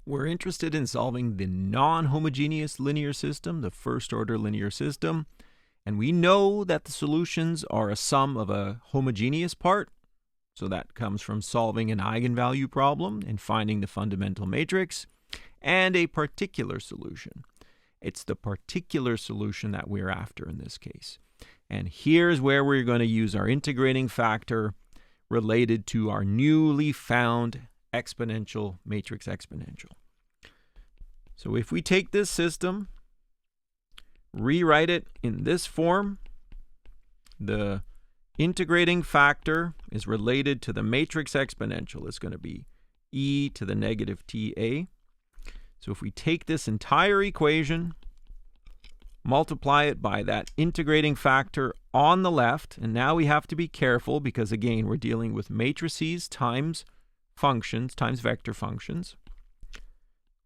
We're interested in solving the non-homogeneous linear system, the first-order linear system, and we know that the solutions are a sum of a homogeneous part, so that comes from solving an eigenvalue problem and finding the fundamental matrix, and a particular solution. It's the particular solution that we're after in this case. And here's where we're going to use our integrating factor related to our newly found exponential matrix exponential. So if we take this system, rewrite it in this form, the integrating factor is related to the matrix exponential. It's going to be e to the negative ta. So if we take this entire equation, multiply it by that integrating factor on the left, and now we have to be careful because, again, we're dealing with matrices times functions, times vector functions.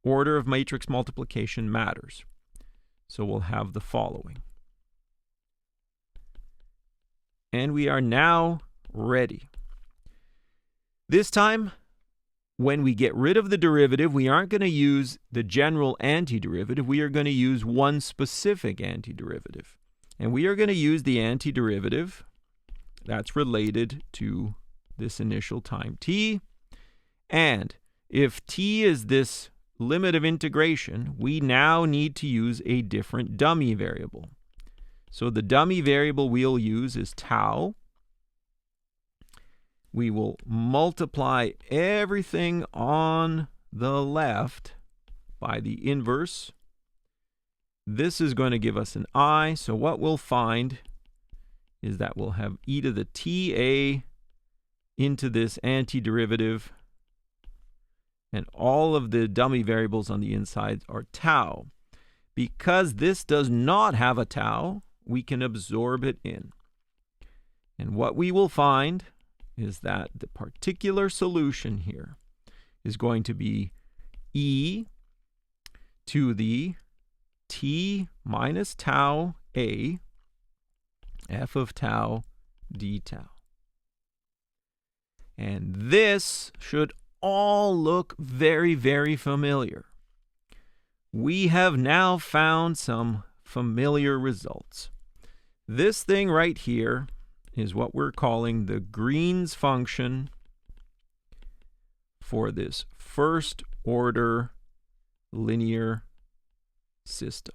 Order of matrix multiplication matters. So we'll have the following. And we are now ready. This time, when we get rid of the derivative, we aren't going to use the general antiderivative. We are going to use one specific antiderivative. And we are going to use the antiderivative that's related to this initial time t. And if t is this limit of integration, we now need to use a different dummy variable. So the dummy variable we'll use is tau. We will multiply everything on the left by the inverse. This is going to give us an I, so what we'll find is that we'll have e to the ta into this antiderivative, and all of the dummy variables on the inside are tau. Because this does not have a tau, we can absorb it in. And what we will find is that the particular solution here is going to be e to the t minus tau a f of tau d tau. And this should all look very, very familiar. We have now found some familiar results. This thing right here is what we're calling the Green's function for this first order linear system.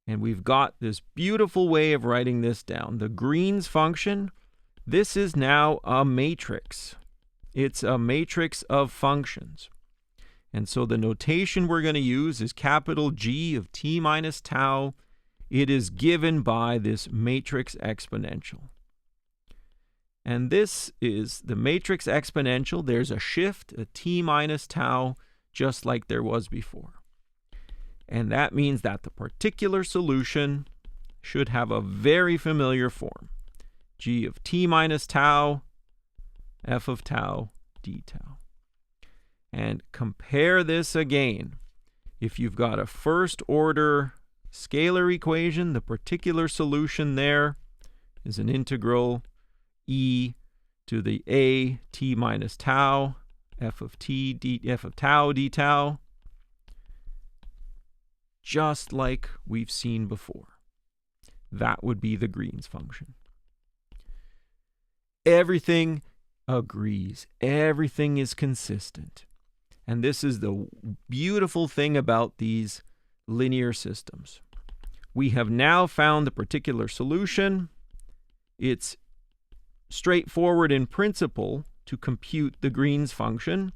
And we've got this beautiful way of writing this down. The Green's function, this is now a matrix. It's a matrix of functions. And so the notation we're going to use is capital G of t minus tau. It is given by this matrix exponential. And this is the matrix exponential. There's a shift, a t minus tau, just like there was before. And that means that the particular solution should have a very familiar form. G of t minus tau, f of tau, d tau. And compare this again. If you've got a first order scalar equation, the particular solution there is an integral e to the a t minus tau, f of t, d, f of tau, d tau, just like we've seen before. That would be the Green's function. Everything agrees. Everything is consistent. And this is the beautiful thing about these linear systems. We have now found the particular solution. It's straightforward in principle to compute the Green's function,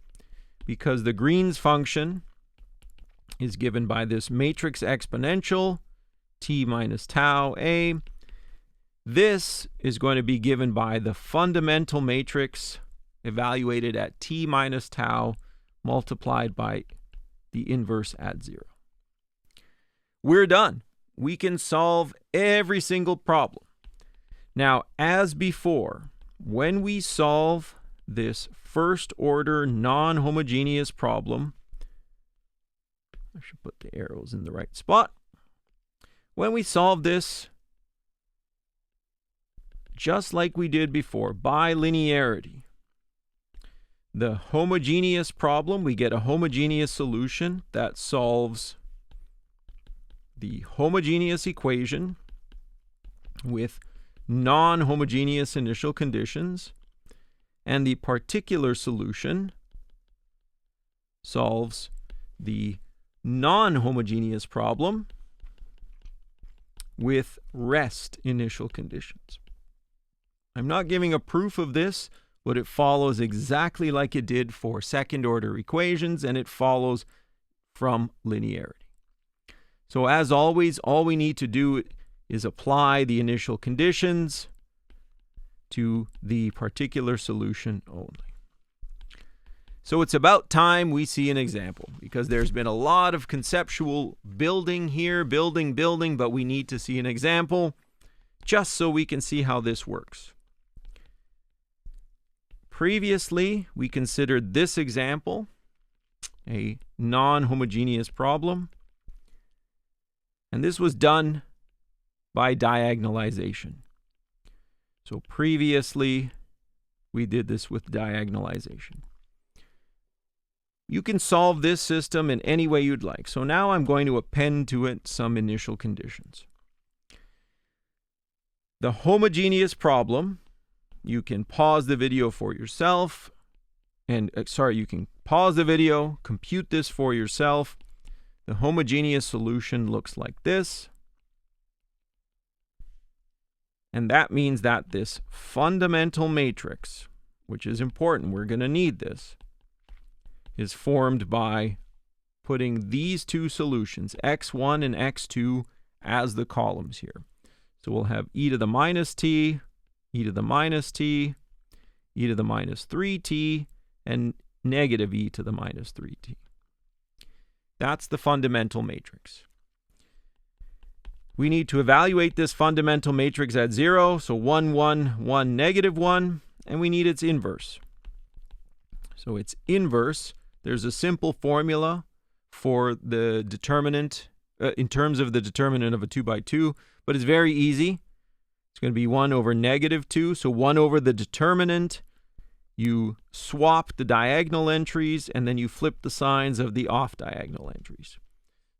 because the Green's function is given by this matrix exponential, t minus tau a. This is going to be given by the fundamental matrix evaluated at t minus tau multiplied by the inverse at 0. We're done. We can solve every single problem. Now, as before, when we solve this first order non-homogeneous problem, I should put the arrows in the right spot. When we solve this, just like we did before, by linearity, the homogeneous problem, we get a homogeneous solution that solves the homogeneous equation with non-homogeneous initial conditions, and the particular solution solves the non-homogeneous problem with rest initial conditions. I'm not giving a proof of this, but it follows exactly like it did for second-order equations, and it follows from linearity. So as always, all we need to do is apply the initial conditions to the particular solution only. So it's about time we see an example, because there's been a lot of conceptual building here, building, but we need to see an example just so we can see how this works. Previously, we considered this example a non-homogeneous problem, and this was done by diagonalization. So previously, we did this with diagonalization. You can solve this system in any way you'd like. So now I'm going to append to it some initial conditions. The homogeneous problem, you can pause the video for yourself, and you can pause the video, compute this for yourself. The homogeneous solution looks like this. And that means that this fundamental matrix, which is important, we're going to need this, is formed by putting these two solutions, x1 and x2, as the columns here. So we'll have e to the minus t, e to the minus t, e to the minus 3t, and negative e to the minus 3t. That's the fundamental matrix. We need to evaluate this fundamental matrix at 0, so 1, 1, 1, negative 1, and we need its inverse. So its inverse, there's a simple formula for the determinant, in terms of the determinant of a 2 by 2, but it's very easy. It's going to be 1 over negative 2, so 1 over the determinant. You swap the diagonal entries, and then you flip the signs of the off-diagonal entries.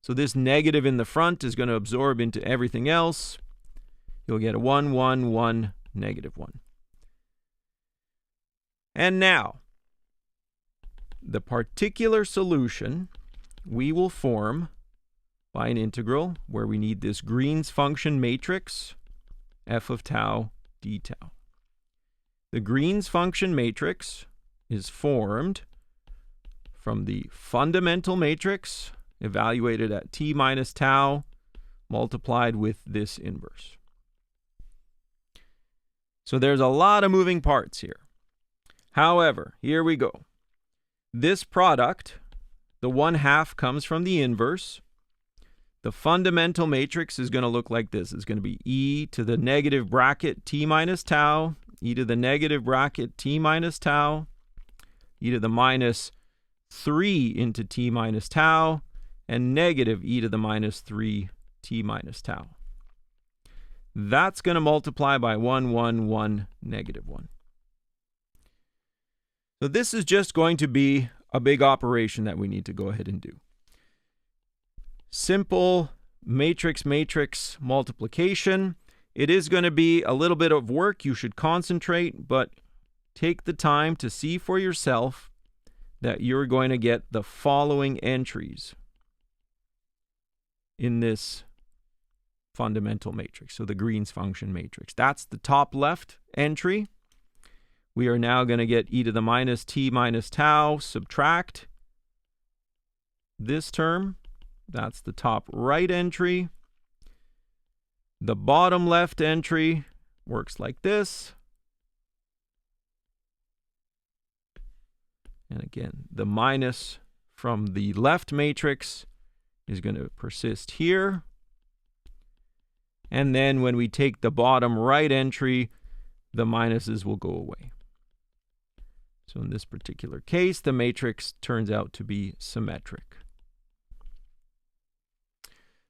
So this negative in the front is going to absorb into everything else. You'll get a 1, 1, 1, negative 1. And now, the particular solution we will form by an integral where we need this Green's function matrix, f of tau d tau. The Green's function matrix is formed from the fundamental matrix evaluated at t minus tau multiplied with this inverse. So there's a lot of moving parts here. However, here we go. This product, the 1/2 comes from the inverse. The fundamental matrix is going to look like this. It's going to be e to the negative bracket t minus tau, e to the negative bracket t minus tau, e to the minus 3 into t minus tau, and negative e to the minus 3 t minus tau. That's going to multiply by 1, 1, 1, negative 1. So this is just going to be a big operation that we need to go ahead and do. Simple matrix multiplication. It is going to be a little bit of work. You should concentrate, but take the time to see for yourself that you're going to get the following entries in this fundamental matrix. So the Green's function matrix. That's the top left entry. We are now going to get e to the minus t minus tau, subtract this term. That's the top right entry. The bottom left entry works like this. And again, the minus from the left matrix is going to persist here. And then when we take the bottom right entry, the minuses will go away. So in this particular case, the matrix turns out to be symmetric.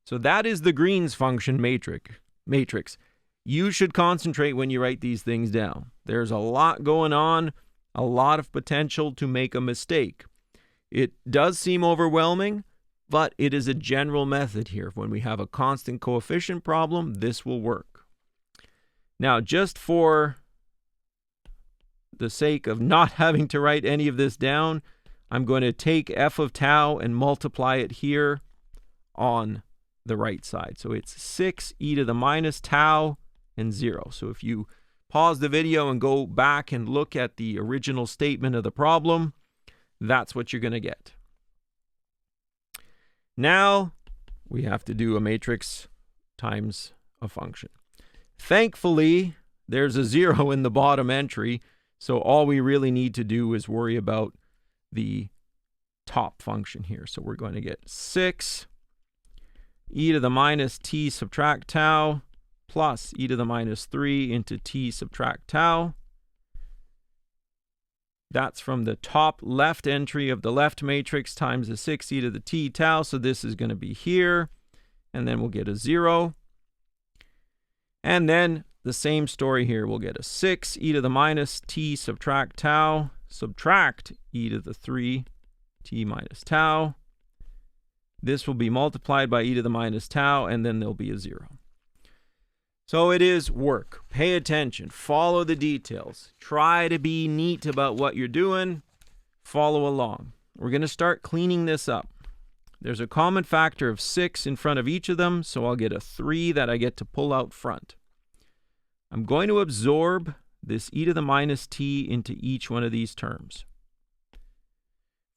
So that is the Green's function matrix. You should concentrate when you write these things down. There's a lot going on. a lot of potential to make a mistake. It does seem overwhelming, but it is a general method here. When we have a constant coefficient problem, this will work. Now, just for the sake of not having to write any of this down, I'm going to take f of tau and multiply it here on the right side. So it's 6 e to the minus tau and 0. So if you pause the video and go back and look at the original statement of the problem, that's what you're going to get. Now we have to do a matrix times a function. Thankfully, there's a 0 in the bottom entry, so all we really need to do is worry about the top function here. So we're going to get 6 e to the minus t subtract tau plus e to the minus 3 into t subtract tau. That's from the top left entry of the left matrix times the 6 e to the t tau. So this is going to be here. And then we'll get a 0. And then the same story here. We'll get a 6 e to the minus t subtract tau, subtract e to the 3 t minus tau. This will be multiplied by e to the minus tau, and then there'll be a 0. So it is work. Pay attention. Follow the details. Try to be neat about what you're doing. Follow along. We're going to start cleaning this up. There's a common factor of 6 in front of each of them, so I'll get a 3 that I get to pull out front. I'm going to absorb this e to the minus t into each one of these terms.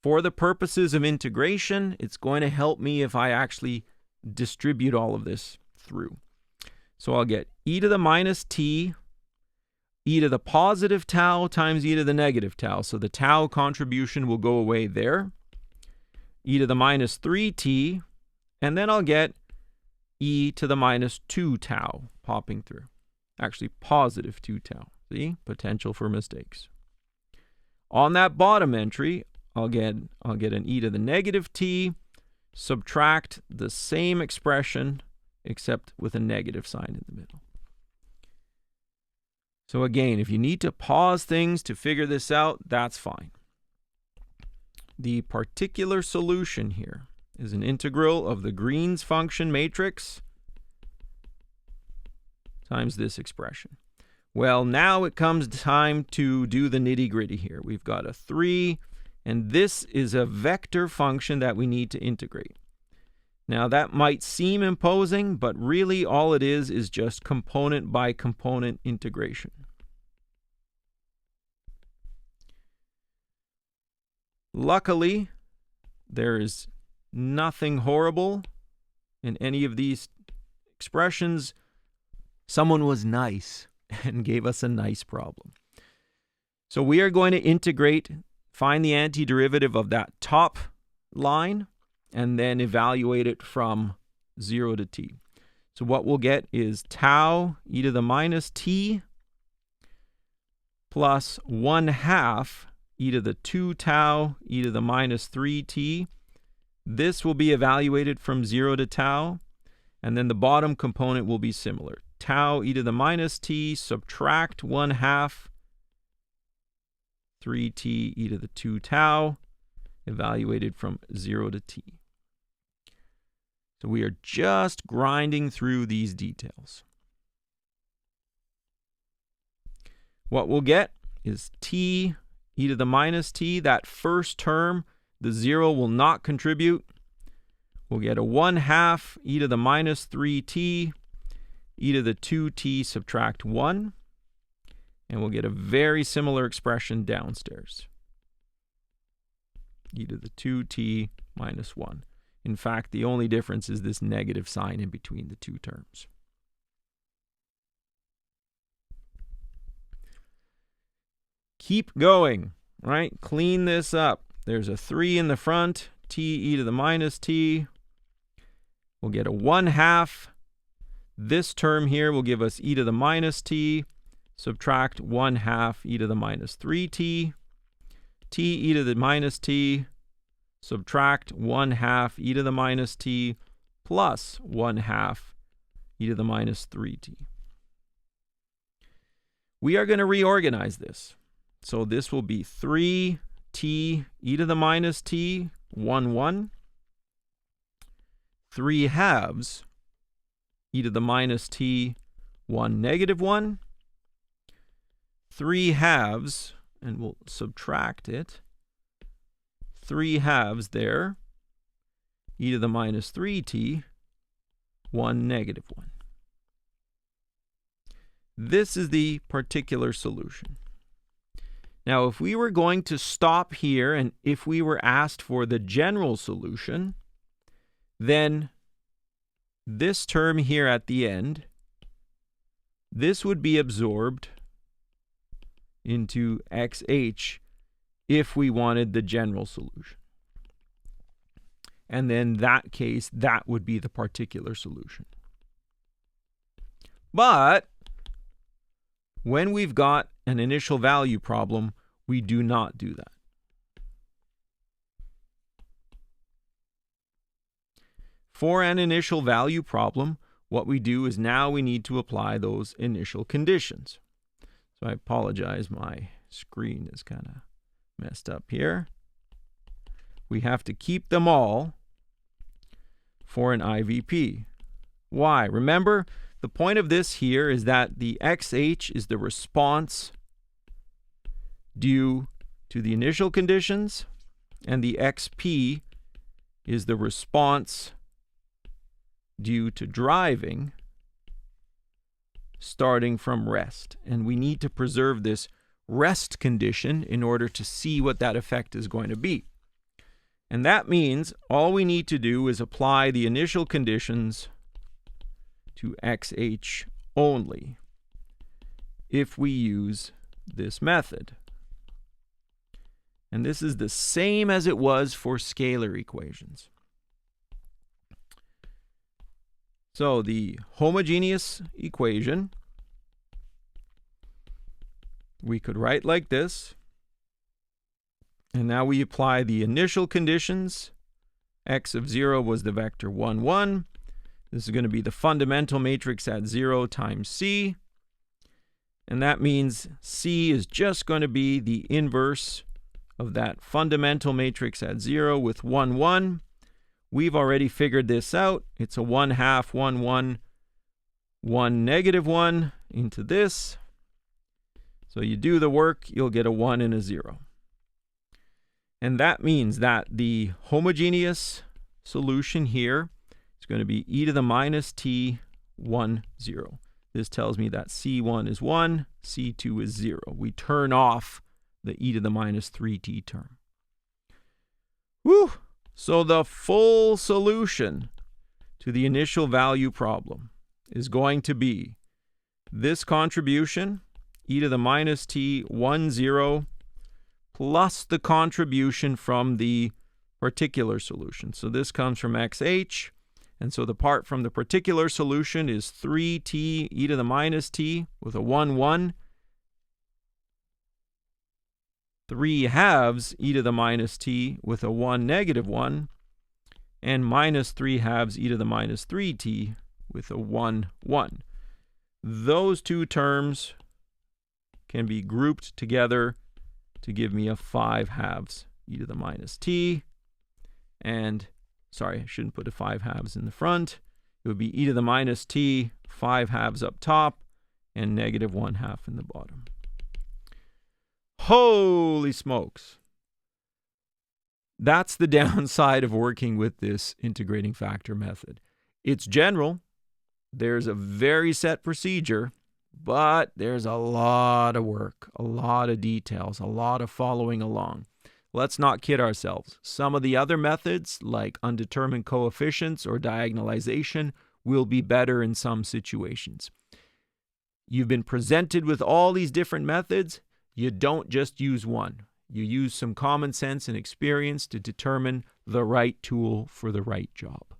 For the purposes of integration, it's going to help me if I actually distribute all of this through. So I'll get e to the minus t, e to the positive tau times e to the negative tau. So the tau contribution will go away there. E to the minus 3t, and then I'll get e to the minus 2 tau popping through. Actually, positive 2 tau. See? Potential for mistakes. On that bottom entry, I'll get an e to the negative t, subtract the same expression, except with a negative sign in the middle. So again, if you need to pause things to figure this out, that's fine. The particular solution here is an integral of the Green's function matrix times this expression. Well, now it comes time to do the nitty-gritty here. We've got a 3, and this is a vector function that we need to integrate. Now, that might seem imposing, but really all it is just component by component integration. Luckily, there is nothing horrible in any of these expressions. Someone was nice and gave us a nice problem. So we are going to integrate, find the antiderivative of that top line, and then evaluate it from 0 to t. So what we'll get is tau e to the minus t plus 1/2 e to the 2 tau e to the minus 3t. This will be evaluated from 0 to tau, and then the bottom component will be similar. Tau e to the minus t, subtract 1/2 3t e to the 2 tau, evaluated from 0 to t. So we are just grinding through these details. What we'll get is t e to the minus t, that first term, the 0 will not contribute. We'll get a 1/2 e to the minus 3t, e to the 2t subtract 1, and we'll get a very similar expression downstairs. E to the 2t minus 1. In fact, the only difference is this negative sign in between the two terms. Keep going, right? Clean this up. There's a 3 in the front, t e to the minus t. We'll get a 1/2. This term here will give us e to the minus t, subtract 1/2 e to the minus 3t, t e to the minus t, subtract 1/2 e to the minus t, plus 1/2 e to the minus 3t. We are going to reorganize this. So this will be 3t e to the minus t, 1, 1. 3 halves e to the minus t, 1, negative 1. 3 halves, and we'll subtract it. 3 halves there, e to the minus 3t, 1, negative 1. This is the particular solution. Now, if we were going to stop here, and if we were asked for the general solution, then this term here at the end, this would be absorbed into xh if we wanted the general solution. And then in that case, that would be the particular solution. But when we've got an initial value problem, we do not do that. For an initial value problem, what we do is now we need to apply those initial conditions. So I apologize, my screen is kind of messed up here. We have to keep them all for an IVP. Why? Remember, the point of this here is that the XH is the response due to the initial conditions, and the XP is the response due to driving starting from rest. And we need to preserve this rest condition in order to see what that effect is going to be. And that means all we need to do is apply the initial conditions to XH only if we use this method. And this is the same as it was for scalar equations. So the homogeneous equation we could write like this. And now we apply the initial conditions. X of 0 was the vector 1, 1. This is going to be the fundamental matrix at 0 times C. And that means C is just going to be the inverse of that fundamental matrix at 0 with 1, 1. We've already figured this out. It's a 1/2, 1, 1, 1, negative 1 into this. So you do the work, you'll get a 1 and a 0. And that means that the homogeneous solution here is going to be e to the minus t 1, 0. This tells me that C1 is 1, C2 is 0. We turn off the e to the minus 3t term. Whew! So the full solution to the initial value problem is going to be this contribution, e to the minus t 1, 0, plus the contribution from the particular solution. So this comes from xh, and so the part from the particular solution is 3t e to the minus t with a 1, 1, 3 halves e to the minus t with a 1, negative 1, and minus 3 halves e to the minus 3t with a 1, 1. Those two terms can be grouped together to give me a 5 halves e to the minus t. And, sorry, I shouldn't put a 5 halves in the front. It would be e to the minus t, 5 halves up top, and negative 1/2 in the bottom. Holy smokes. That's the downside of working with this integrating factor method. It's general. There's a very set procedure, but there's a lot of work, a lot of details, a lot of following along. Let's not kid ourselves. Some of the other methods, like undetermined coefficients or diagonalization, will be better in some situations. You've been presented with all these different methods. You don't just use one. You use some common sense and experience to determine the right tool for the right job.